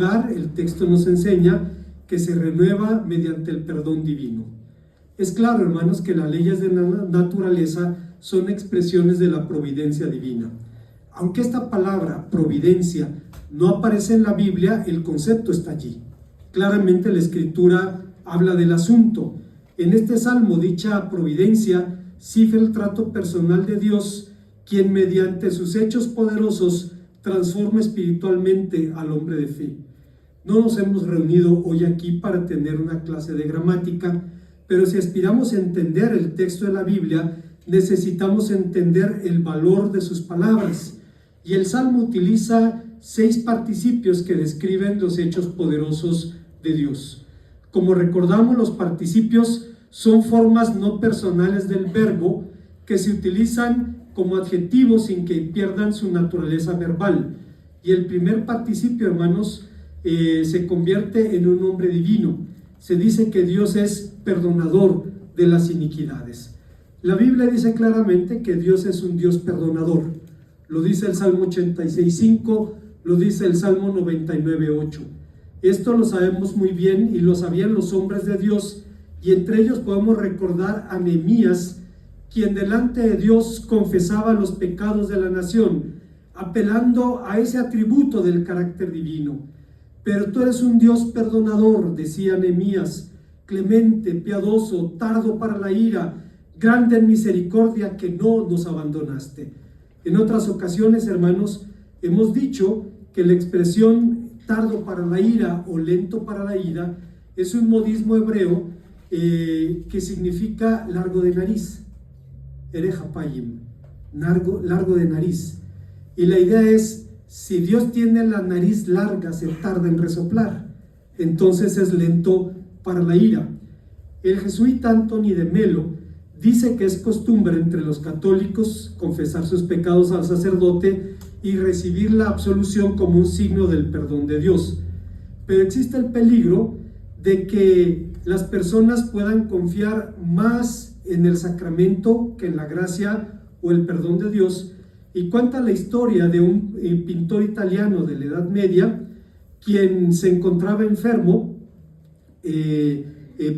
El texto nos enseña que se renueva mediante el perdón divino. Es claro, hermanos, que las leyes de la naturaleza son expresiones de la providencia divina. Aunque esta palabra, providencia, no aparece en la Biblia, el concepto está allí. Claramente la Escritura habla del asunto. En este salmo, dicha providencia cifra el trato personal de Dios, quien mediante sus hechos poderosos transforma espiritualmente al hombre de fe. No nos hemos reunido hoy aquí para tener una clase de gramática, pero si aspiramos a entender el texto de la Biblia, necesitamos entender el valor de sus palabras. Y el Salmo utiliza 6 participios que describen los hechos poderosos de Dios. Como recordamos, los participios son formas no personales del verbo que se utilizan como adjetivos sin que pierdan su naturaleza verbal. Y el primer participio, hermanos, se convierte en un nombre divino. Se dice que Dios es perdonador de las iniquidades. La Biblia dice claramente que Dios es un Dios perdonador. Lo dice el Salmo 86:5, lo dice el Salmo 99:8. Esto lo sabemos muy bien y lo sabían los hombres de Dios, y entre ellos podemos recordar a Nehemías, quien delante de Dios confesaba los pecados de la nación, apelando a ese atributo del carácter divino. Pero tú eres un Dios perdonador, decía Nehemías, clemente, piadoso, tardo para la ira, grande en misericordia, que no nos abandonaste. En otras ocasiones, hermanos, hemos dicho que la expresión tardo para la ira o lento para la ira es un modismo hebreo que significa largo de nariz, erejapayim, largo de nariz. Y la idea es, si Dios tiene la nariz larga, se tarda en resoplar, entonces es lento para la ira. El jesuita Anthony de Melo dice que es costumbre entre los católicos confesar sus pecados al sacerdote y recibir la absolución como un signo del perdón de Dios. Pero existe el peligro de que las personas puedan confiar más en el sacramento que en la gracia o el perdón de Dios. Y cuenta la historia de un pintor italiano de la Edad Media, quien se encontraba enfermo,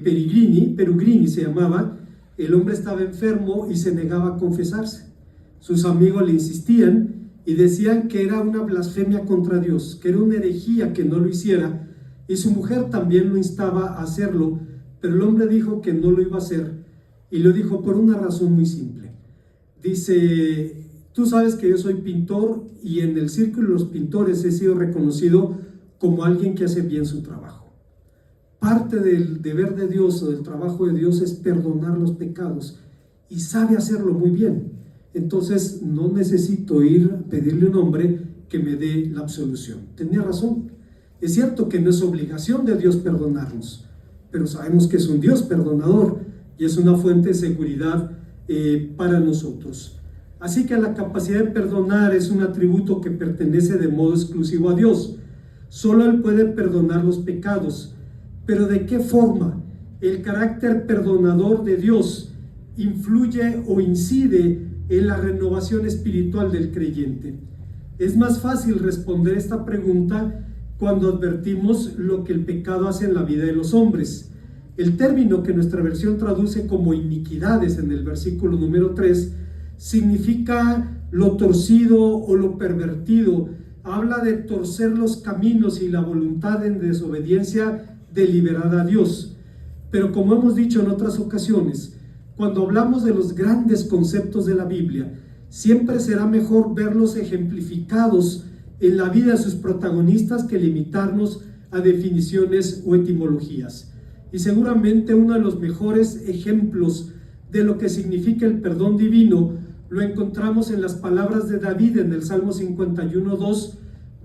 Perugini se llamaba. El hombre estaba enfermo y se negaba a confesarse. Sus amigos le insistían y decían que era una blasfemia contra Dios, que era una herejía que no lo hiciera, y su mujer también lo instaba a hacerlo, pero el hombre dijo que no lo iba a hacer, y lo dijo por una razón muy simple. Dice: tú sabes que yo soy pintor y en el círculo de los pintores he sido reconocido como alguien que hace bien su trabajo. Parte del deber de Dios o del trabajo de Dios es perdonar los pecados, y sabe hacerlo muy bien. Entonces no necesito ir a pedirle a un hombre que me dé la absolución. Tenía razón. Es cierto que no es obligación de Dios perdonarnos, pero sabemos que es un Dios perdonador y es una fuente de seguridad para nosotros. Así que la capacidad de perdonar es un atributo que pertenece de modo exclusivo a Dios. Solo Él puede perdonar los pecados. Pero ¿de qué forma el carácter perdonador de Dios influye o incide en la renovación espiritual del creyente? Es más fácil responder esta pregunta cuando advertimos lo que el pecado hace en la vida de los hombres. El término que nuestra versión traduce como iniquidades en el versículo número 3 significa lo torcido o lo pervertido. Habla de torcer los caminos y la voluntad en desobediencia deliberada a Dios. Pero como hemos dicho en otras ocasiones, cuando hablamos de los grandes conceptos de la Biblia, siempre será mejor verlos ejemplificados en la vida de sus protagonistas que limitarnos a definiciones o etimologías. Y seguramente uno de los mejores ejemplos de lo que significa el perdón divino lo encontramos en las palabras de David en el Salmo 51:2,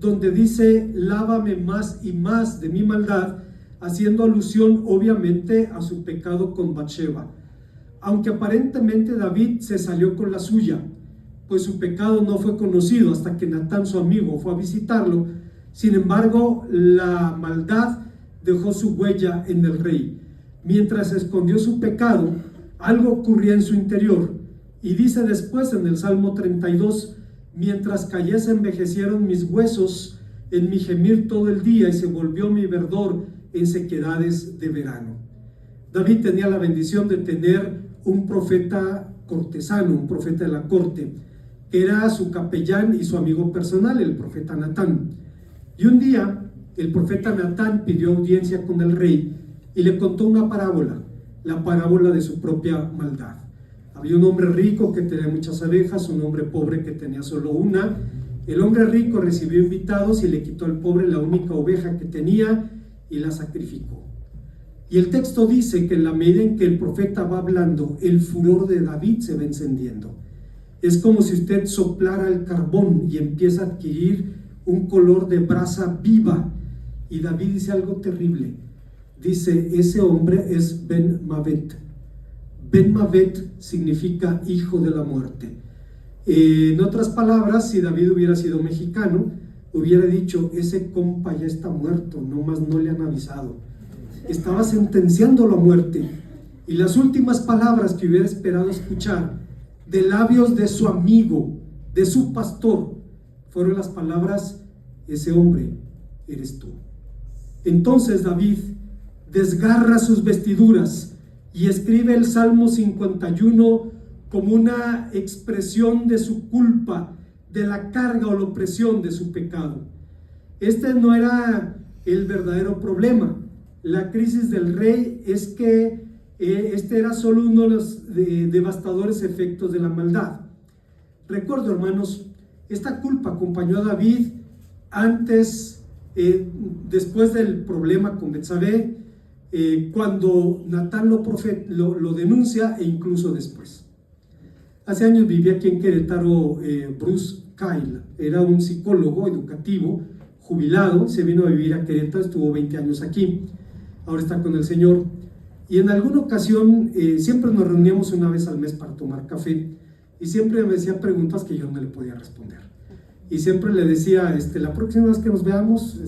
donde dice: lávame más y más de mi maldad, haciendo alusión obviamente a su pecado con Batseba. Aunque aparentemente David se salió con la suya, pues su pecado no fue conocido hasta que Natán, su amigo, fue a visitarlo. Sin embargo, la maldad dejó su huella en el rey. Mientras escondió su pecado, algo ocurría en su interior. Y dice después en el Salmo 32: mientras callé se envejecieron mis huesos, en mi gemir todo el día, y se volvió mi verdor en sequedades de verano. David tenía la bendición de tener un profeta cortesano, un profeta de la corte, que era su capellán y su amigo personal, el profeta Natán. Y un día el profeta Natán pidió audiencia con el rey y le contó una parábola, la parábola de su propia maldad. Había un hombre rico que tenía muchas abejas, un hombre pobre que tenía solo una. El hombre rico recibió invitados y le quitó al pobre la única oveja que tenía y la sacrificó. Y el texto dice que en la medida en que el profeta va hablando, el furor de David se va encendiendo. Es como si usted soplara el carbón y empieza a adquirir un color de brasa viva. Y David dice algo terrible. Dice, ese hombre es Ben Mavet. Ben Mavet significa hijo de la muerte. En otras palabras, si David hubiera sido mexicano, hubiera dicho, ese compa ya está muerto, nomás no le han avisado. Estaba sentenciando la muerte. Y las últimas palabras que hubiera esperado escuchar de labios de su amigo, de su pastor, fueron las palabras, ese hombre eres tú. Entonces David desgarra sus vestiduras y escribe el Salmo 51 como una expresión de su culpa, de la carga o la opresión de su pecado. Este no era el verdadero problema. La crisis del rey es que este era solo uno de los devastadores efectos de la maldad. Recuerdo, hermanos, esta culpa acompañó a David antes, después del problema con Betsabé, cuando Natán lo denuncia, e incluso después. Hace años vivía aquí en Querétaro Bruce Kyle, era un psicólogo educativo, jubilado, se vino a vivir a Querétaro, estuvo 20 años aquí, ahora está con el Señor. Y en alguna ocasión, siempre nos reuníamos una vez al mes para tomar café, y siempre me hacía preguntas que yo no le podía responder. Y siempre le decía, la próxima vez que nos veamos,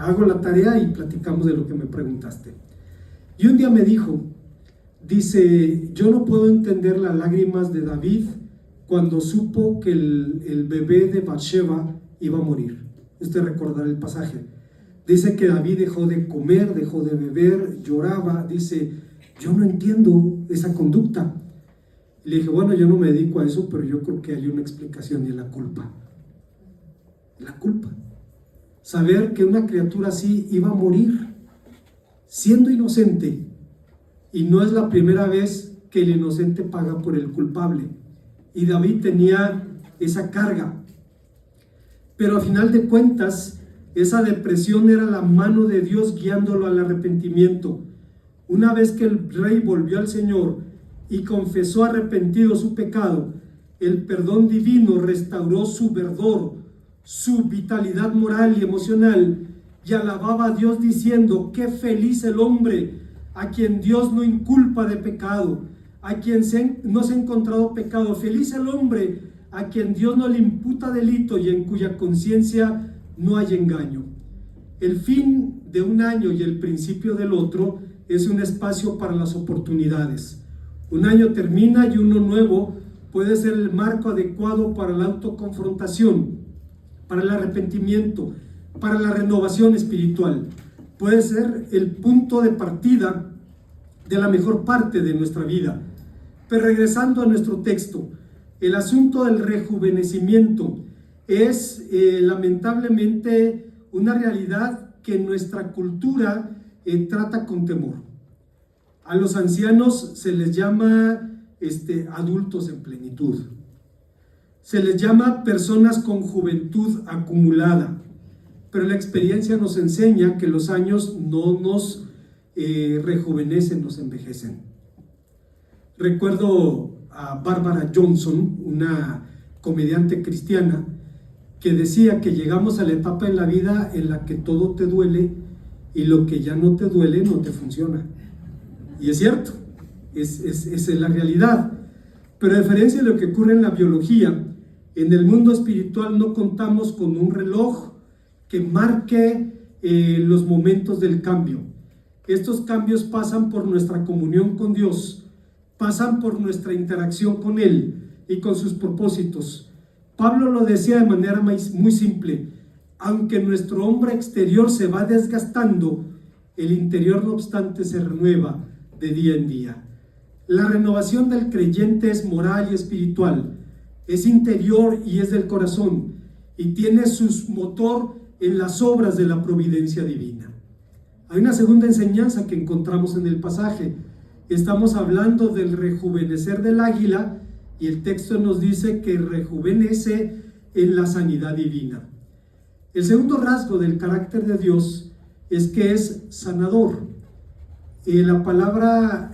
hago la tarea y platicamos de lo que me preguntaste. Y un día me dijo, dice, yo no puedo entender las lágrimas de David cuando supo que el bebé de Bathsheba iba a morir. Usted recordará el pasaje. Dice que David dejó de comer, dejó de beber, lloraba. Dice, yo no entiendo esa conducta. Y le dije, bueno, yo no me dedico a eso, pero yo creo que hay una explicación, y es la culpa. La culpa. Saber que una criatura así iba a morir, siendo inocente. Y no es la primera vez que el inocente paga por el culpable. Y David tenía esa carga. Pero a final de cuentas, esa depresión era la mano de Dios guiándolo al arrepentimiento. Una vez que el rey volvió al Señor y confesó arrepentido su pecado, el perdón divino restauró su verdor, su vitalidad moral y emocional, y alababa a Dios diciendo, qué feliz el hombre a quien Dios no inculpa de pecado, a quien no se ha encontrado pecado. Feliz el hombre a quien Dios no le imputa delito y en cuya conciencia no hay engaño. El fin de un año y el principio del otro es un espacio para las oportunidades. Un año termina y uno nuevo puede ser el marco adecuado para la autoconfrontación, para el arrepentimiento, para la renovación espiritual. Puede ser el punto de partida de la mejor parte de nuestra vida. Pero regresando a nuestro texto, el asunto del rejuvenecimiento es lamentablemente una realidad que nuestra cultura trata con temor. A los ancianos se les llama adultos en plenitud. Se les llama personas con juventud acumulada. Pero la experiencia nos enseña que los años no nos rejuvenecen, nos envejecen. Recuerdo a Barbara Johnson, una comediante cristiana, que decía que llegamos a la etapa en la vida en la que todo te duele y lo que ya no te duele no te funciona. Y es cierto, esa es la realidad. Pero a diferencia de lo que ocurre en la biología, en el mundo espiritual no contamos con un reloj que marque los momentos del cambio. Estos cambios pasan por nuestra comunión con Dios, pasan por nuestra interacción con Él y con sus propósitos. Pablo lo decía de manera muy simple: Aunque nuestro hombre exterior se va desgastando, el interior no obstante se renueva de día en día. La renovación del creyente es moral y espiritual, es interior y es del corazón, y tiene su motor en las obras de la providencia divina. Hay una segunda enseñanza que encontramos en el pasaje. Estamos hablando del rejuvenecer del águila, y el texto nos dice que rejuvenece en la sanidad divina. El segundo rasgo del carácter de Dios es que es sanador. La palabra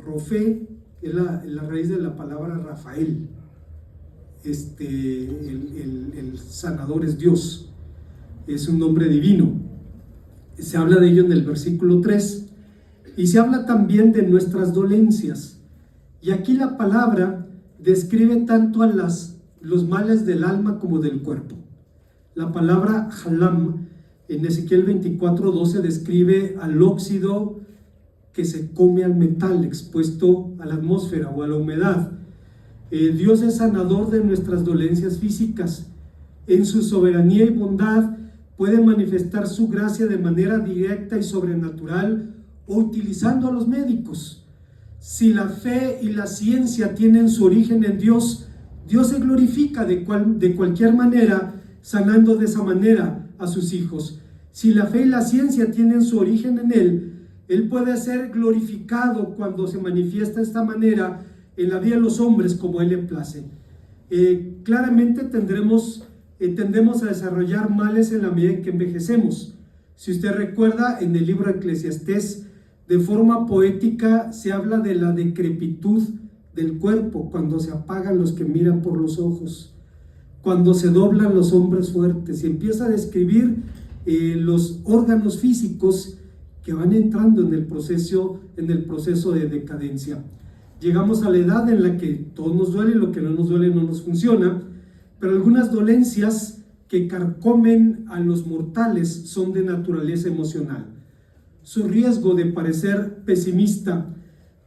Rofé es la raíz de la palabra Rafael. El sanador es Dios, es un nombre divino. Se habla de ello en el versículo 3 y se habla también de nuestras dolencias. Y aquí la palabra describe tanto a los males del alma como del cuerpo. La palabra halam en Ezequiel 24:12 describe al óxido que se come al metal expuesto a la atmósfera o a la humedad. Dios es sanador de nuestras dolencias físicas. En su soberanía y bondad puede manifestar su gracia de manera directa y sobrenatural o utilizando a los médicos. Si la fe y la ciencia tienen su origen en Dios, Dios se glorifica de cualquier manera, sanando de esa manera a sus hijos. Si la fe y la ciencia tienen su origen en Él puede ser glorificado cuando se manifiesta de esta manera en la vida de los hombres como Él le place. Claramente tendemos a desarrollar males en la medida en que envejecemos. Si usted recuerda, en el libro de Eclesiastés, de forma poética se habla de la decrepitud del cuerpo, cuando se apagan los que miran por los ojos, cuando se doblan los hombres fuertes, y empieza a describir los órganos físicos que van entrando en el proceso de decadencia. Llegamos a la edad en la que todo nos duele, lo que no nos duele no nos funciona, pero algunas dolencias que carcomen a los mortales son de naturaleza emocional. Su riesgo de parecer pesimista.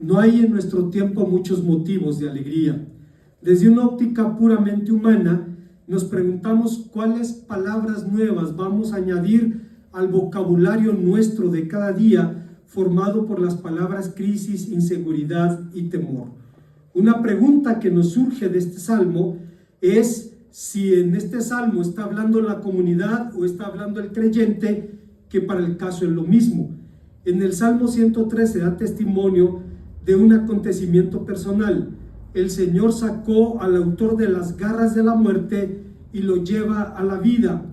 No hay en nuestro tiempo muchos motivos de alegría. Desde una óptica puramente humana, nos preguntamos cuáles palabras nuevas vamos a añadir al vocabulario nuestro de cada día, formado por las palabras crisis, inseguridad y temor. Una pregunta que nos surge de este salmo es si en este salmo está hablando la comunidad o está hablando el creyente, que para el caso es lo mismo. En el Salmo 113 da testimonio de un acontecimiento personal. El Señor sacó al autor de las garras de la muerte y lo lleva a la vida.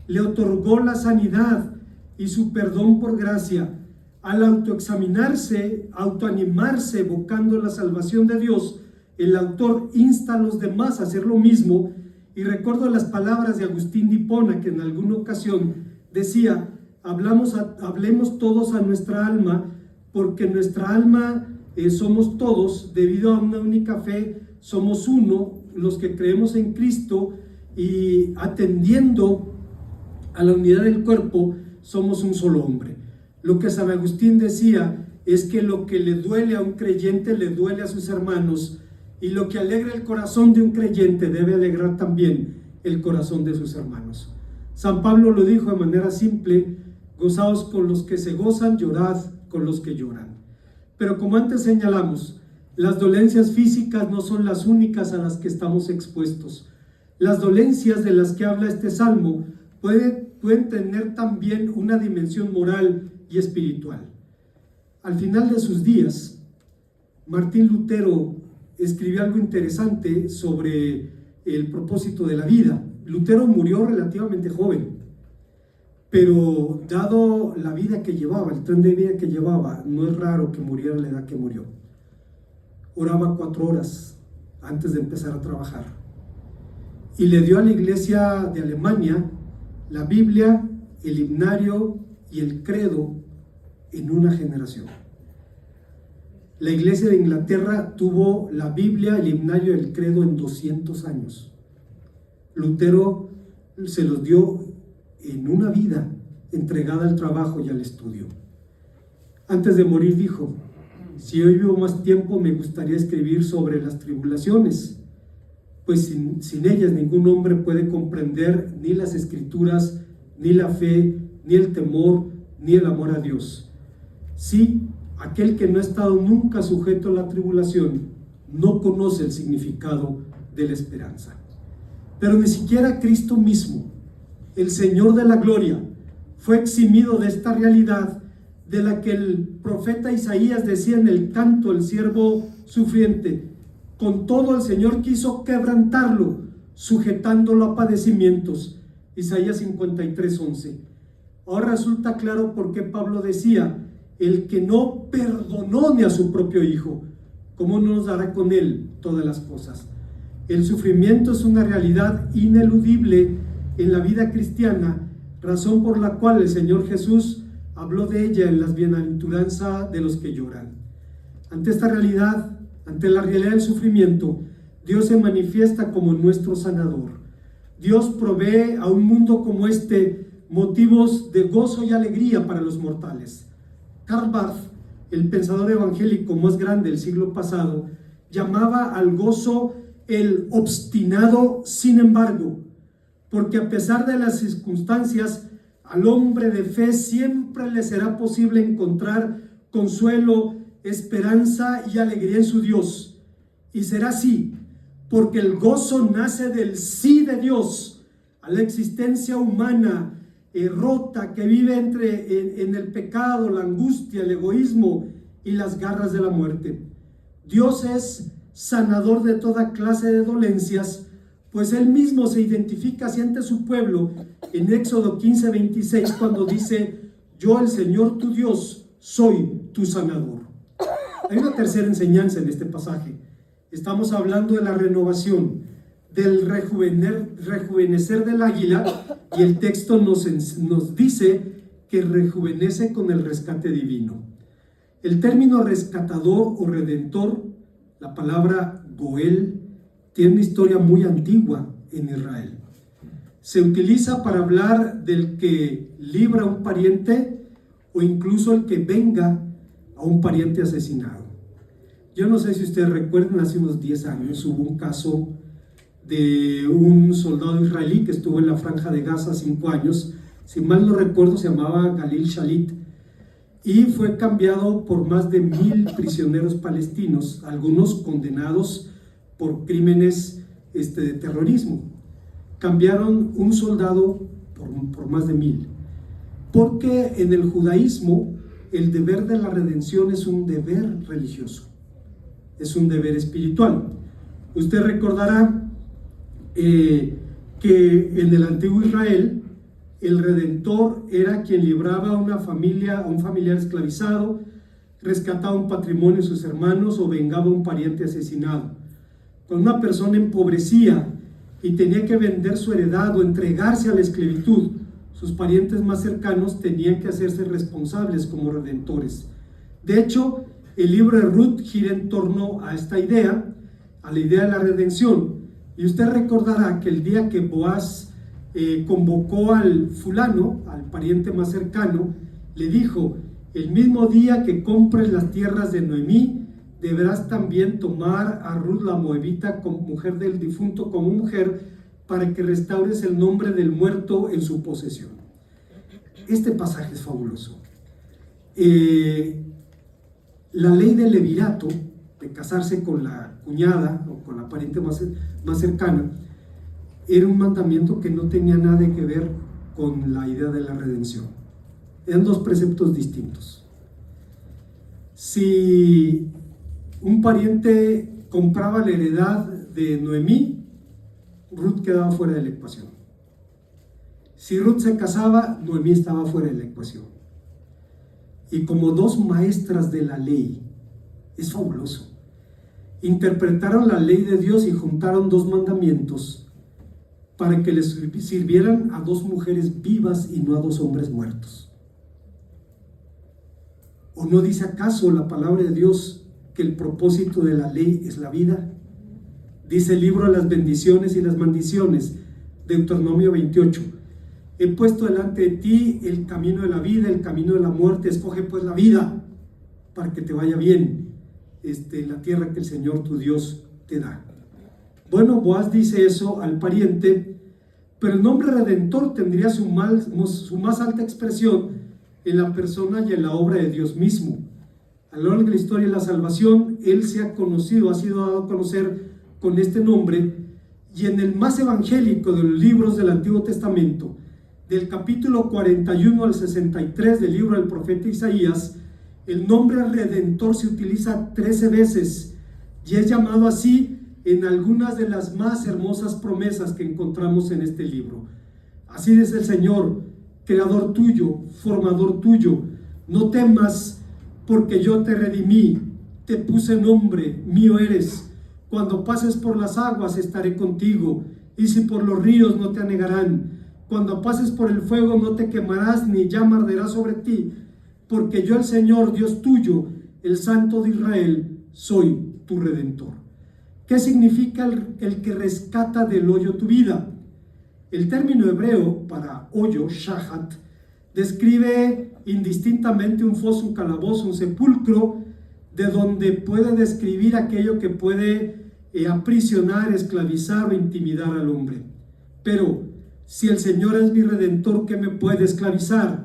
Le otorgó la sanidad y su perdón por gracia. Al autoexaminarse, autoanimarse, evocando la salvación de Dios, el autor insta a los demás a hacer lo mismo. Y recuerdo las palabras de Agustín de Hipona, que en alguna ocasión decía: hablemos todos a nuestra alma, porque nuestra alma somos todos, debido a una única fe, somos uno, los que creemos en Cristo, y atendiendo a la unidad del cuerpo, somos un solo hombre. Lo que San Agustín decía es que lo que le duele a un creyente le duele a sus hermanos, y lo que alegra el corazón de un creyente debe alegrar también el corazón de sus hermanos. San Pablo lo dijo de manera simple: gozaos con los que se gozan, llorad con los que lloran. Pero como antes señalamos, las dolencias físicas no son las únicas a las que estamos expuestos. Las dolencias de las que habla este salmo pueden tener también una dimensión moral y espiritual. Al final de sus días, Martín Lutero escribió algo interesante sobre el propósito de la vida. Lutero murió relativamente joven, pero dado la vida que llevaba, el tren de vida que llevaba, no es raro que muriera a la edad que murió. Oraba 4 horas antes de empezar a trabajar, y le dio a la iglesia de Alemania la Biblia, el himnario y el credo en una generación. La iglesia de Inglaterra tuvo la Biblia, el himnario y el credo en 200 años. Lutero se los dio en una vida entregada al trabajo y al estudio. Antes de morir dijo: si hoy vivo más tiempo, me gustaría escribir sobre las tribulaciones, pues sin ellas ningún hombre puede comprender ni las Escrituras, ni la fe, ni el temor, ni el amor a Dios. Sí, aquel que no ha estado nunca sujeto a la tribulación no conoce el significado de la esperanza. Pero ni siquiera Cristo mismo, el Señor de la gloria, fue eximido de esta realidad de la que el profeta Isaías decía en el canto, el siervo sufriente: con todo el Señor quiso quebrantarlo, sujetándolo a padecimientos. Isaías 53:11. Ahora resulta claro por qué Pablo decía: el que no perdonó ni a su propio Hijo, ¿cómo no nos dará con él todas las cosas? El sufrimiento es una realidad ineludible en la vida cristiana, razón por la cual el Señor Jesús habló de ella en las bienaventuranzas de los que lloran. Ante esta realidad, ante la realidad del sufrimiento, Dios se manifiesta como nuestro sanador. Dios provee a un mundo como este motivos de gozo y alegría para los mortales. Karl Barth, el pensador evangélico más grande del siglo pasado, llamaba al gozo el obstinado sin embargo, porque a pesar de las circunstancias, al hombre de fe siempre le será posible encontrar consuelo, esperanza y alegría en su Dios. Y será así, porque el gozo nace del sí de Dios a la existencia humana rota que vive en el pecado, la angustia, el egoísmo y las garras de la muerte. Dios es sanador de toda clase de dolencias, pues Él mismo se identifica así ante su pueblo en Éxodo 15:26, cuando dice: yo, el Señor tu Dios, soy tu sanador. Hay una tercera enseñanza en este pasaje. Estamos hablando de la renovación, del rejuvenecer del águila, y el texto nos dice que rejuvenece con el rescate divino. El término rescatador o redentor, la palabra Goel, tiene una historia muy antigua en Israel. Se utiliza para hablar del que libra a un pariente o incluso el que venga a un pariente asesinado. Yo no sé si ustedes recuerdan, hace unos 10 años hubo un caso de un soldado israelí que estuvo en la Franja de Gaza 5 años, si mal no recuerdo se llamaba Galil Shalit, y fue cambiado por más de 1000 prisioneros palestinos, algunos condenados por crímenes de terrorismo. Cambiaron un soldado por más de 1000, porque en el judaísmo el deber de la redención es un deber religioso, es un deber espiritual. Usted recordará que en el antiguo Israel el redentor era quien libraba a una familia, a un familiar esclavizado, rescataba un patrimonio de sus hermanos o vengaba a un pariente asesinado. Cuando una persona empobrecía y tenía que vender su heredad o entregarse a la esclavitud, sus parientes más cercanos tenían que hacerse responsables como redentores. De hecho, el libro de Ruth gira en torno a esta idea, a la idea de la redención. Y usted recordará que el día que Boaz convocó al fulano, al pariente más cercano, le dijo: el mismo día que compres las tierras de Noemí, deberás también tomar a Ruth la moabita, como mujer del difunto, como mujer, para que restaures el nombre del muerto en su posesión. Este pasaje es fabuloso. La ley del levirato, de casarse con la cuñada o con la pariente más cercana, era un mandamiento que no tenía nada que ver con la idea de la redención. Eran dos preceptos distintos. Si un pariente compraba la heredad de Noemí, Ruth quedaba fuera de la ecuación. Si Ruth se casaba, Noemí estaba fuera de la ecuación. Y como dos maestras de la ley, es fabuloso, interpretaron la ley de Dios y juntaron dos mandamientos para que les sirvieran a dos mujeres vivas y no a dos hombres muertos. ¿O no dice acaso la palabra de Dios que el propósito de la ley es la vida? Dice el libro de las bendiciones y las maldiciones, Deuteronomio 28. He puesto delante de ti el camino de la vida, el camino de la muerte. Escoge pues la vida para que te vaya bien en la tierra que el Señor tu Dios te da. Bueno, Boaz dice eso al pariente, pero el nombre redentor tendría su más alta expresión en la persona y en la obra de Dios mismo. A lo largo de la historia de la salvación, Él se ha conocido, ha sido dado a conocer con este nombre, y en el más evangélico de los libros del Antiguo Testamento, del capítulo 41 al 63 del libro del profeta Isaías, el nombre redentor se utiliza 13 veces y es llamado así en algunas de las más hermosas promesas que encontramos en este libro. Así dice el Señor, creador tuyo, formador tuyo, no temas porque yo te redimí, te puse nombre, mío eres. Cuando pases por las aguas estaré contigo, y si por los ríos no te anegarán. Cuando pases por el fuego no te quemarás, ni llama arderá sobre ti, porque yo el Señor, Dios tuyo, el Santo de Israel, soy tu Redentor. ¿Qué significa el que rescata del hoyo tu vida? El término hebreo para hoyo, shahat, describe indistintamente un foso, un calabozo, un sepulcro, de donde puede describir aquello que puede aprisionar, esclavizar o intimidar al hombre. Pero si el Señor es mi Redentor, ¿qué me puede esclavizar?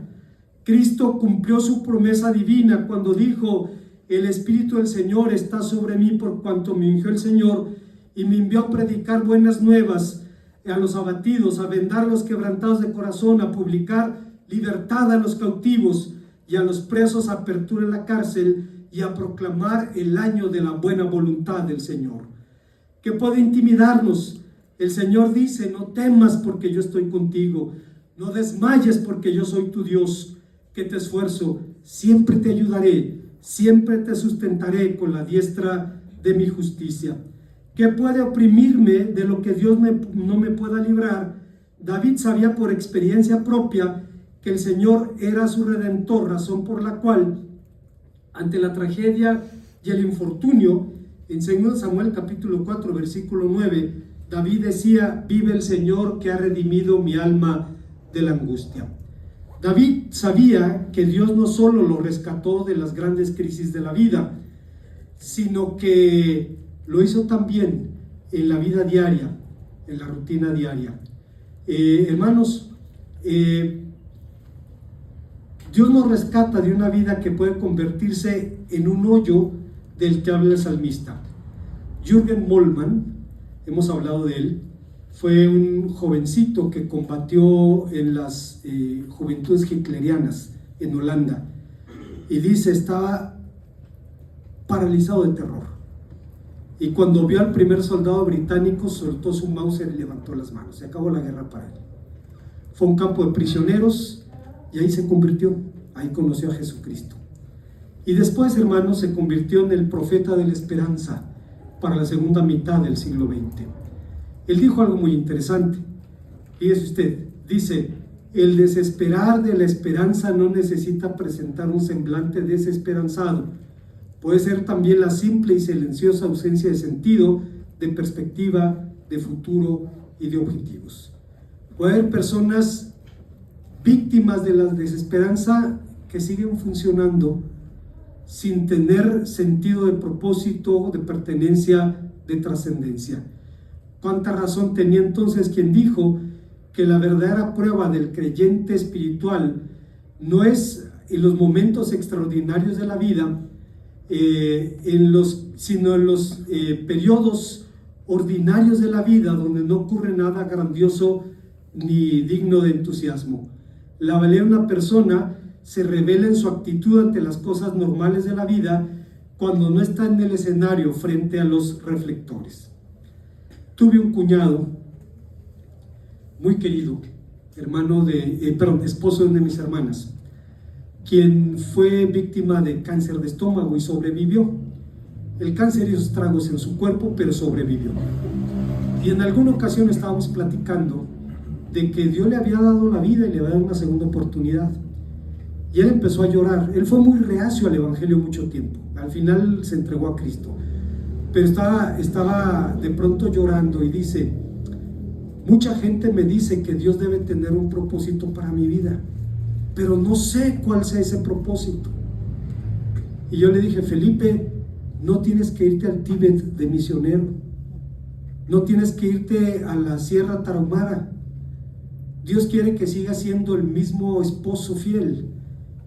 Cristo cumplió su promesa divina cuando dijo: el Espíritu del Señor está sobre mí por cuanto me ungió el Señor y me envió a predicar buenas nuevas a los abatidos, a vendar a los quebrantados de corazón, a publicar libertad a los cautivos y a los presos, apertura en la cárcel, y a proclamar el año de la buena voluntad del Señor. ¿Qué puede intimidarnos? El Señor dice: no temas porque yo estoy contigo, no desmayes porque yo soy tu Dios, que te esfuerzo, siempre te ayudaré, siempre te sustentaré con la diestra de mi justicia. ¿Qué puede oprimirme de lo que Dios no me pueda librar? David sabía por experiencia propia que el Señor era su Redentor, razón por la cual, ante la tragedia y el infortunio, en 2 Samuel capítulo 4 versículo 9, David decía: vive el Señor que ha redimido mi alma de la angustia. David sabía que Dios no solo lo rescató de las grandes crisis de la vida, sino que lo hizo también en la vida diaria, en la rutina diaria. Hermanos, Dios nos rescata de una vida que puede convertirse en un hoyo del que habla el salmista. Jürgen Moltmann, hemos hablado de él, fue un jovencito que combatió en las juventudes hitlerianas en Holanda, y dice: estaba paralizado de terror, y cuando vio al primer soldado británico soltó su Mauser y levantó las manos. Se acabó la guerra para él. Fue un campo de prisioneros y ahí se convirtió, ahí conoció a Jesucristo. Y después, hermanos, se convirtió en el profeta de la esperanza para la segunda mitad del siglo XX. Él dijo algo muy interesante. Fíjese usted, dice: el desesperar de la esperanza no necesita presentar un semblante desesperanzado. Puede ser también la simple y silenciosa ausencia de sentido, de perspectiva, de futuro y de objetivos. Puede haber personas víctimas de la desesperanza que siguen funcionando sin tener sentido de propósito, de pertenencia, de trascendencia. ¿Cuánta razón tenía entonces quien dijo que la verdadera prueba del creyente espiritual no es en los momentos extraordinarios de la vida, sino en los periodos ordinarios de la vida, donde no ocurre nada grandioso ni digno de entusiasmo? La valía de una persona se revela en su actitud ante las cosas normales de la vida, cuando no está en el escenario frente a los reflectores. Tuve un cuñado muy querido, esposo de una de mis hermanas, quien fue víctima de cáncer de estómago y sobrevivió. El cáncer hizo estragos en su cuerpo, pero sobrevivió. Y en alguna ocasión estábamos platicando de que Dios le había dado la vida y le había dado una segunda oportunidad. Y él empezó a llorar. Él fue muy reacio al evangelio mucho tiempo. Al final se entregó a Cristo. Pero estaba de pronto llorando y dice: mucha gente me dice que Dios debe tener un propósito para mi vida, pero no sé cuál sea ese propósito. Y yo le dije: Felipe, no tienes que irte al Tíbet de misionero. No tienes que irte a la Sierra Tarahumara. Dios quiere que sigas siendo el mismo esposo fiel,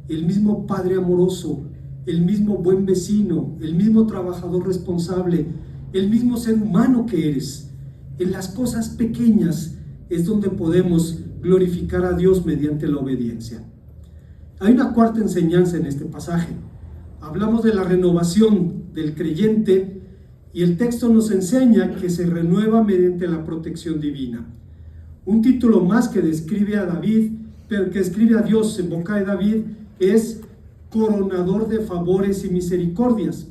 el mismo padre amoroso, el mismo buen vecino, el mismo trabajador responsable, el mismo ser humano que eres. En las cosas pequeñas es donde podemos glorificar a Dios mediante la obediencia. Hay una cuarta enseñanza en este pasaje. Hablamos de la renovación del creyente y el texto nos enseña que se renueva mediante la protección divina. Un título más que describe a David, pero que escribe a Dios en boca de David, es coronador de favores y misericordias.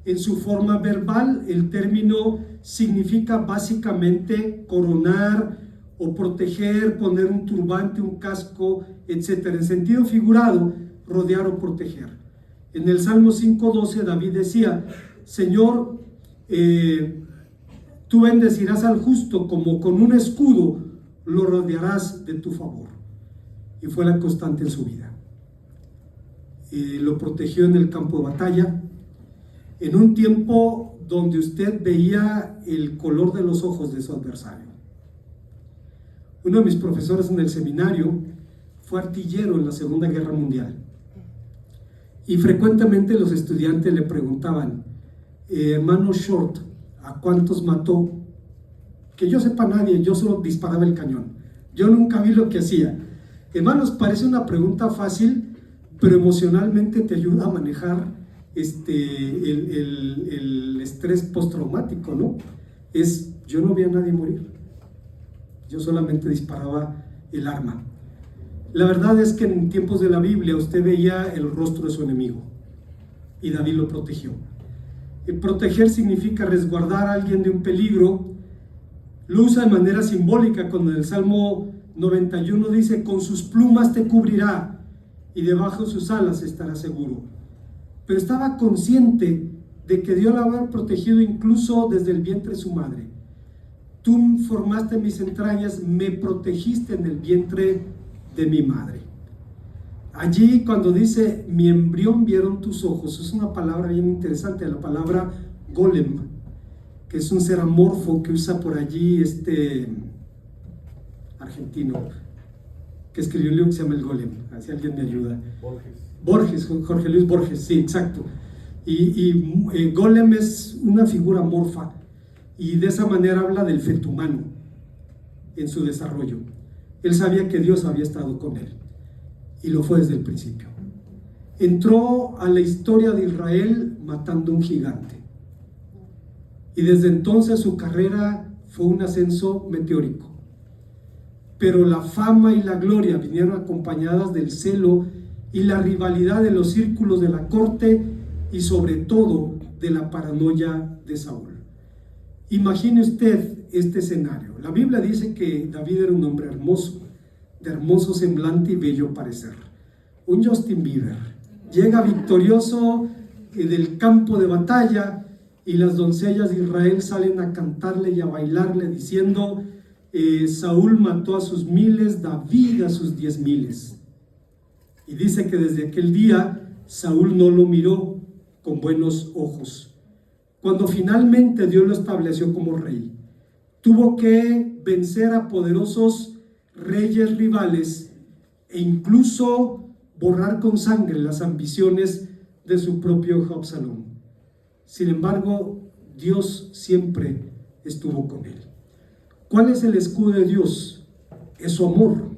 En su forma verbal, el término significa básicamente coronar o proteger, poner un turbante, un casco, etc. En sentido figurado, rodear o proteger. En el Salmo 5:12 David decía: Señor, tú bendecirás al justo, como con un escudo lo rodearás de tu favor. Y fue la constante en su vida. Lo protegió en el campo de batalla, en un tiempo donde usted veía el color de los ojos de su adversario. Uno de mis profesores en el seminario fue artillero en la Segunda Guerra Mundial, y frecuentemente los estudiantes le preguntaban: hermano Short, ¿a cuántos mató? Que yo sepa nadie, yo solo disparaba el cañón, yo nunca vi lo que hacía. Hermanos, parece una pregunta fácil, pero emocionalmente te ayuda a manejar el estrés postraumático, ¿no? Yo no vi a nadie morir, yo solamente disparaba el arma. La verdad es que en tiempos de la Biblia usted veía el rostro de su enemigo y David lo protegió. Proteger significa resguardar a alguien de un peligro. Lo usa de manera simbólica cuando en el Salmo 91 dice: con sus plumas te cubrirá y debajo de sus alas estarás seguro. Pero estaba consciente de que Dios la había protegido incluso desde el vientre de su madre. Tú formaste mis entrañas, me protegiste en el vientre de mi madre. Allí cuando dice mi embrión vieron tus ojos, es una palabra bien interesante, la palabra golem, que es un ser amorfo que usa por allí argentino, que escribió un libro que se llama El Golem, si alguien me ayuda. Borges, Jorge Luis Borges, sí, exacto. Y golem es una figura amorfa, y de esa manera habla del feto humano en su desarrollo. Él sabía que Dios había estado con él, y lo fue desde el principio. Entró a la historia de Israel matando un gigante, y desde entonces su carrera fue un ascenso meteórico. Pero la fama y la gloria vinieron acompañadas del celo y la rivalidad de los círculos de la corte, y sobre todo de la paranoia de Saúl. Imagine usted este escenario. La Biblia dice que David era un hombre hermoso, de hermoso semblante y bello parecer. Un Justin Bieber. Llega victorioso del campo de batalla, y las doncellas de Israel salen a cantarle y a bailarle diciendo: Saúl mató a sus miles, David a sus 10,000. Y dice que desde aquel día Saúl no lo miró con buenos ojos. Cuando finalmente Dios lo estableció como rey, tuvo que vencer a poderosos reyes rivales e incluso borrar con sangre las ambiciones de su propio hijo Absalón. Sin embargo, Dios siempre estuvo con él. ¿Cuál es el escudo de Dios? Es su amor.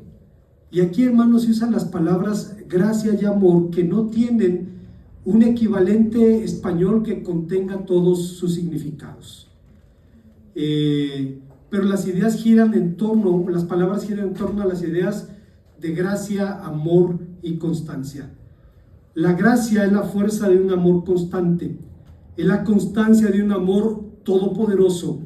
Y aquí, hermanos, se usan las palabras gracia y amor, que no tienen un equivalente español que contenga todos sus significados. Pero las ideas giran en torno, las palabras giran en torno a las ideas de gracia, amor y constancia. La gracia es la fuerza de un amor constante, es la constancia de un amor todopoderoso,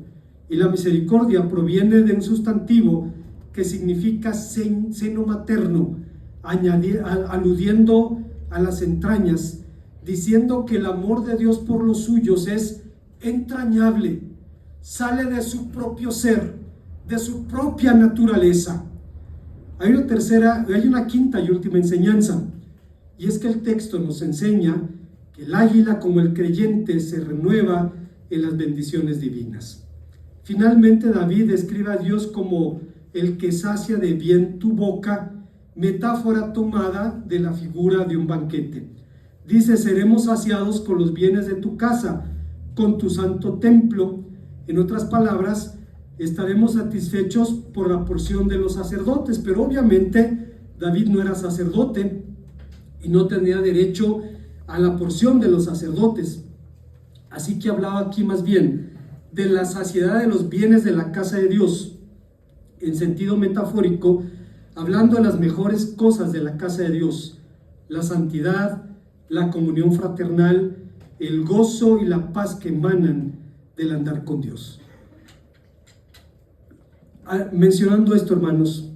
y la misericordia proviene de un sustantivo que significa seno materno, aludiendo a las entrañas, diciendo que el amor de Dios por los suyos es entrañable, sale de su propio ser, de su propia naturaleza. Hay una quinta y última enseñanza, y es que el texto nos enseña que el águila, como el creyente, se renueva en las bendiciones divinas. Finalmente David describe a Dios como el que sacia de bien tu boca, metáfora tomada de la figura de un banquete. Dice: seremos saciados con los bienes de tu casa, con tu santo templo. En otras palabras, estaremos satisfechos por la porción de los sacerdotes. Pero obviamente David no era sacerdote y no tenía derecho a la porción de los sacerdotes. Así que hablaba aquí más bien de la saciedad de los bienes de la casa de Dios, en sentido metafórico, hablando de las mejores cosas de la casa de Dios: la santidad, la comunión fraternal, el gozo y la paz que emanan del andar con Dios. Mencionando esto, hermanos,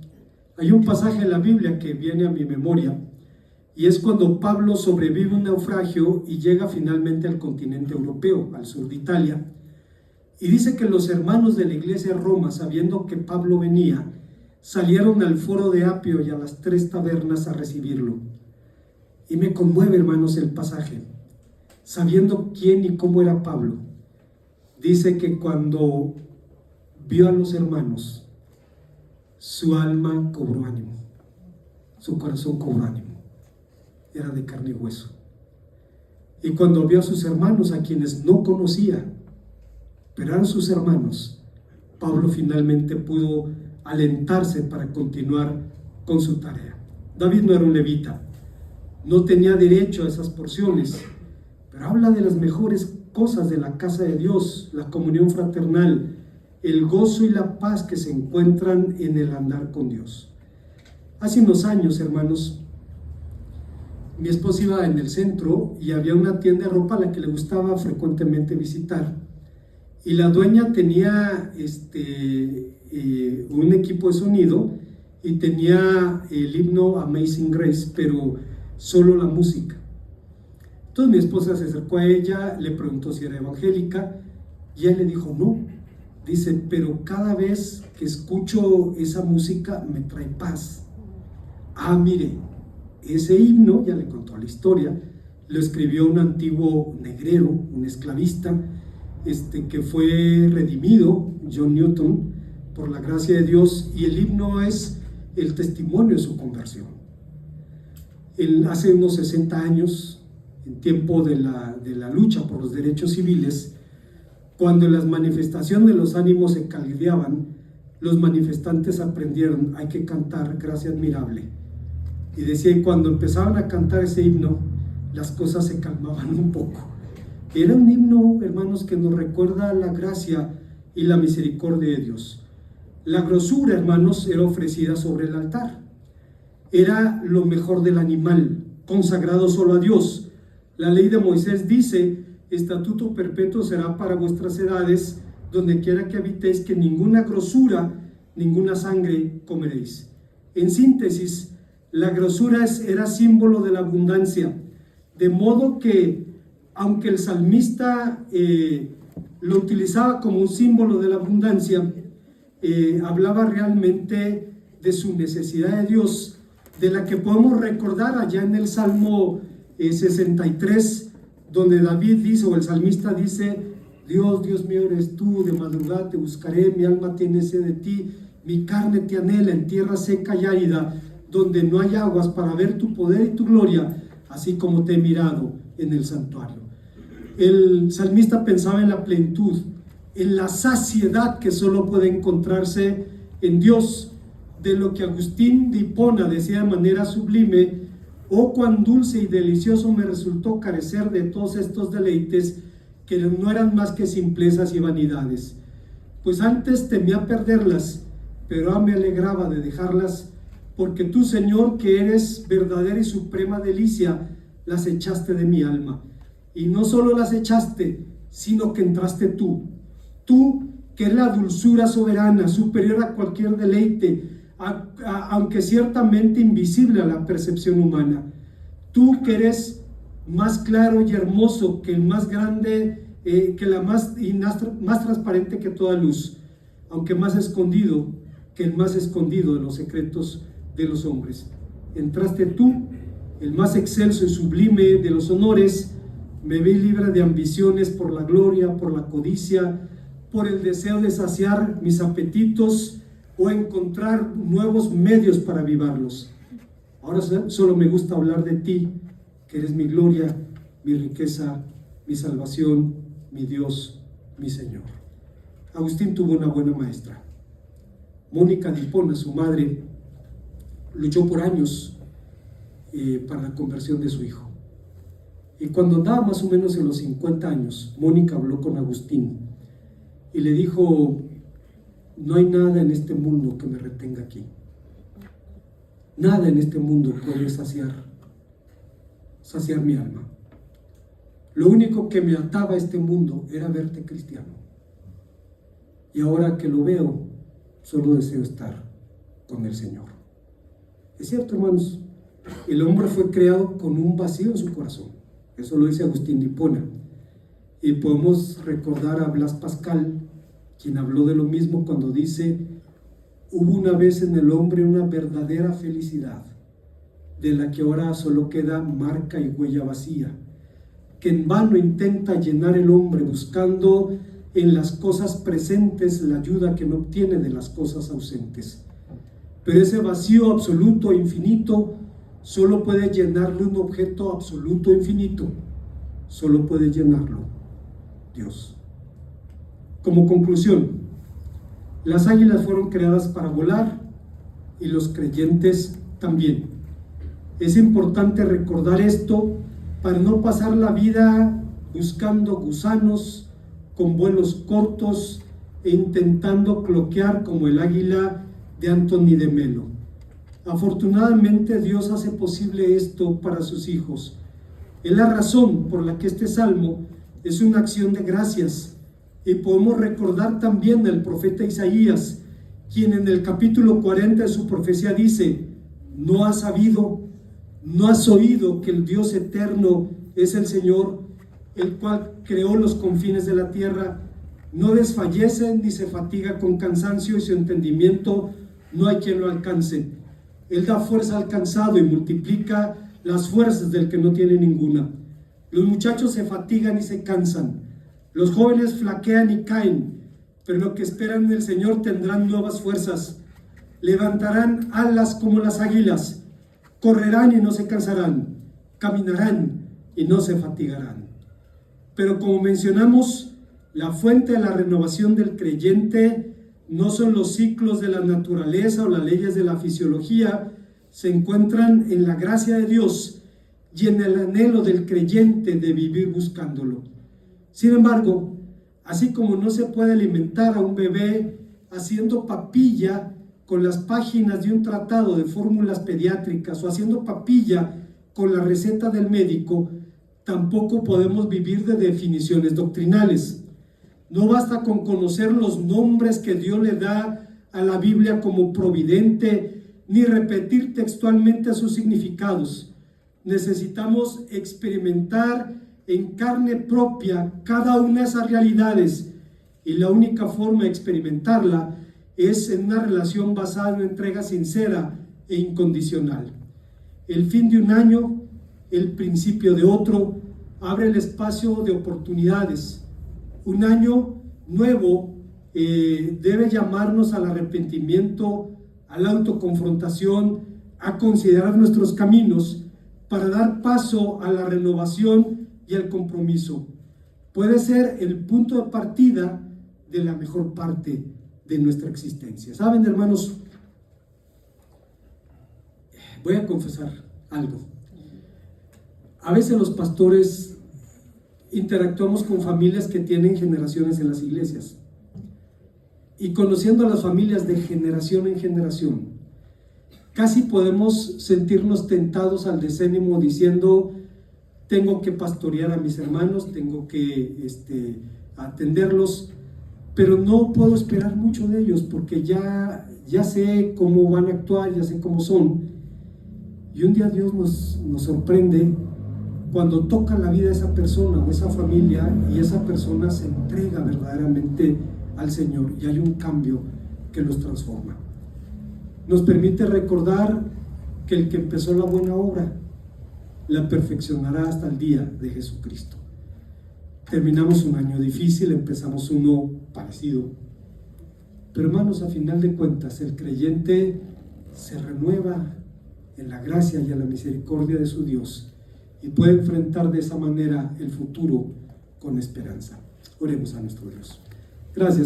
hay un pasaje en la Biblia que viene a mi memoria, y es cuando Pablo sobrevive un naufragio y llega finalmente al continente europeo, al sur de Italia. Y dice que los hermanos de la iglesia de Roma, sabiendo que Pablo venía, salieron al foro de Apio y a las 3 tabernas a recibirlo. Y me conmueve, hermanos, el pasaje, sabiendo quién y cómo era Pablo. Dice que cuando vio a los hermanos, su alma cobró ánimo, su corazón cobró ánimo. Era de carne y hueso. Y cuando vio a sus hermanos, a quienes no conocía, pero eran sus hermanos, Pablo finalmente pudo alentarse para continuar con su tarea. David no era un levita, no tenía derecho a esas porciones, pero habla de las mejores cosas de la casa de Dios: la comunión fraternal, el gozo y la paz que se encuentran en el andar con Dios. Hace unos años, hermanos, mi esposa iba en el centro y había una tienda de ropa a la que le gustaba frecuentemente visitar, y la dueña tenía un equipo de sonido y tenía el himno Amazing Grace, pero solo la música. Entonces mi esposa se acercó a ella, le preguntó si era evangélica, y ella le dijo no. Dice: pero cada vez que escucho esa música me trae paz. Mire, ese himno, ya le contó la historia, lo escribió un antiguo negrero, un esclavista, que fue redimido, John Newton, por la gracia de Dios, y el himno es el testimonio de su conversión. Hace unos 60 años, en tiempo de la lucha por los derechos civiles, cuando en las manifestaciones de los ánimos se caldeaban, los manifestantes aprendieron: hay que cantar Gracia Admirable. Y decía, y cuando empezaban a cantar ese himno, las cosas se calmaban un poco. Era un himno, hermanos, que nos recuerda la gracia y la misericordia de Dios. La grosura, hermanos, era ofrecida sobre el altar. Era lo mejor del animal, consagrado solo a Dios. La ley de Moisés dice: estatuto perpetuo será para vuestras edades, donde quiera que habitéis, que ninguna grosura, ninguna sangre comeréis. En síntesis, la grosura era símbolo de la abundancia, de modo que, aunque el salmista lo utilizaba como un símbolo de la abundancia, hablaba realmente de su necesidad de Dios, de la que podemos recordar allá en el Salmo 63, donde David dice, o el salmista dice: Dios, Dios mío eres tú, de madrugada te buscaré, mi alma tiene sed de ti, mi carne te anhela en tierra seca y árida, donde no hay aguas, para ver tu poder y tu gloria, así como te he mirado en el santuario. El salmista pensaba en la plenitud, en la saciedad que solo puede encontrarse en Dios, de lo que Agustín de Hipona decía de manera sublime: oh, cuán dulce y delicioso me resultó carecer de todos estos deleites, que no eran más que simplezas y vanidades. Pues antes temía perderlas, pero me alegraba de dejarlas, porque tú, Señor, que eres verdadera y suprema delicia, las echaste de mi alma. Y no solo las echaste, sino que entraste tú que eres la dulzura soberana, superior a cualquier deleite, aunque ciertamente invisible a la percepción humana. Tú que eres más claro y hermoso que el más grande, que la más transparente que toda luz, aunque más escondido que el más escondido de los secretos de los hombres. Entraste tú, el más excelso y sublime de los honores. Me vi libre de ambiciones por la gloria, por la codicia, por el deseo de saciar mis apetitos o encontrar nuevos medios para avivarlos. Ahora solo me gusta hablar de ti, que eres mi gloria, mi riqueza, mi salvación, mi Dios, mi Señor. Agustín tuvo una buena maestra. Mónica de Hipona, su madre, luchó por años para la conversión de su hijo. Y cuando andaba más o menos en los 50 años, Mónica habló con Agustín y le dijo: no hay nada en este mundo que me retenga aquí. Nada en este mundo puede saciar mi alma. Lo único que me ataba a este mundo era verte cristiano. Y ahora que lo veo, solo deseo estar con el Señor. Es cierto, hermanos, el hombre fue creado con un vacío en su corazón. Eso lo dice Agustín de Hipona. Y podemos recordar a Blas Pascal, quien habló de lo mismo cuando dice: hubo una vez en el hombre una verdadera felicidad, de la que ahora solo queda marca y huella vacía, que en vano intenta llenar el hombre buscando en las cosas presentes la ayuda que no obtiene de las cosas ausentes. Pero ese vacío absoluto e infinito solo puede llenarlo un objeto absoluto e infinito, solo puede llenarlo Dios. Como conclusión, las águilas fueron creadas para volar y los creyentes también. Es importante recordar esto para no pasar la vida buscando gusanos con vuelos cortos e intentando cloquear como el águila de Anthony de Melo. Afortunadamente Dios hace posible esto para sus hijos. Es la razón por la que este salmo es una acción de gracias. Y podemos recordar también al profeta Isaías, quien en el capítulo 40 de su profecía dice: ¿no has sabido, no has oído que el Dios eterno es el Señor, el cual creó los confines de la tierra? No desfallece ni se fatiga con cansancio, y su entendimiento no hay quien lo alcance. Él da fuerza al cansado y multiplica las fuerzas del que no tiene ninguna. Los muchachos se fatigan y se cansan. Los jóvenes flaquean y caen, pero los que esperan en el Señor tendrán nuevas fuerzas. Levantarán alas como las águilas, correrán y no se cansarán, caminarán y no se fatigarán. Pero como mencionamos, la fuente de la renovación del creyente no son los ciclos de la naturaleza o las leyes de la fisiología, se encuentran en la gracia de Dios y en el anhelo del creyente de vivir buscándolo. Sin embargo, así como no se puede alimentar a un bebé haciendo papilla con las páginas de un tratado de fórmulas pediátricas o haciendo papilla con la receta del médico, tampoco podemos vivir de definiciones doctrinales. No basta con conocer los nombres que Dios le da a la Biblia como providente, ni repetir textualmente sus significados. Necesitamos experimentar en carne propia cada una de esas realidades, y la única forma de experimentarla es en una relación basada en una entrega sincera e incondicional. El fin de un año, el principio de otro, abre el espacio de oportunidades. Un año nuevo debe llamarnos al arrepentimiento, a la autoconfrontación, a considerar nuestros caminos para dar paso a la renovación y al compromiso. Puede ser el punto de partida de la mejor parte de nuestra existencia. ¿Saben, hermanos? Voy a confesar algo. A veces los pastores interactuamos con familias que tienen generaciones en las iglesias, y conociendo a las familias de generación en generación, casi podemos sentirnos tentados al desánimo diciendo: tengo que pastorear a mis hermanos, tengo que atenderlos, pero no puedo esperar mucho de ellos porque ya sé cómo van a actuar, ya sé cómo son. Y un día Dios nos sorprende cuando toca la vida de esa persona o esa familia, y esa persona se entrega verdaderamente al Señor y hay un cambio que los transforma. Nos permite recordar que el que empezó la buena obra la perfeccionará hasta el día de Jesucristo. Terminamos un año difícil, empezamos uno parecido. Pero hermanos, a final de cuentas, el creyente se renueva en la gracia y en la misericordia de su Dios y puede enfrentar de esa manera el futuro con esperanza. Oremos a nuestro Dios. Gracias.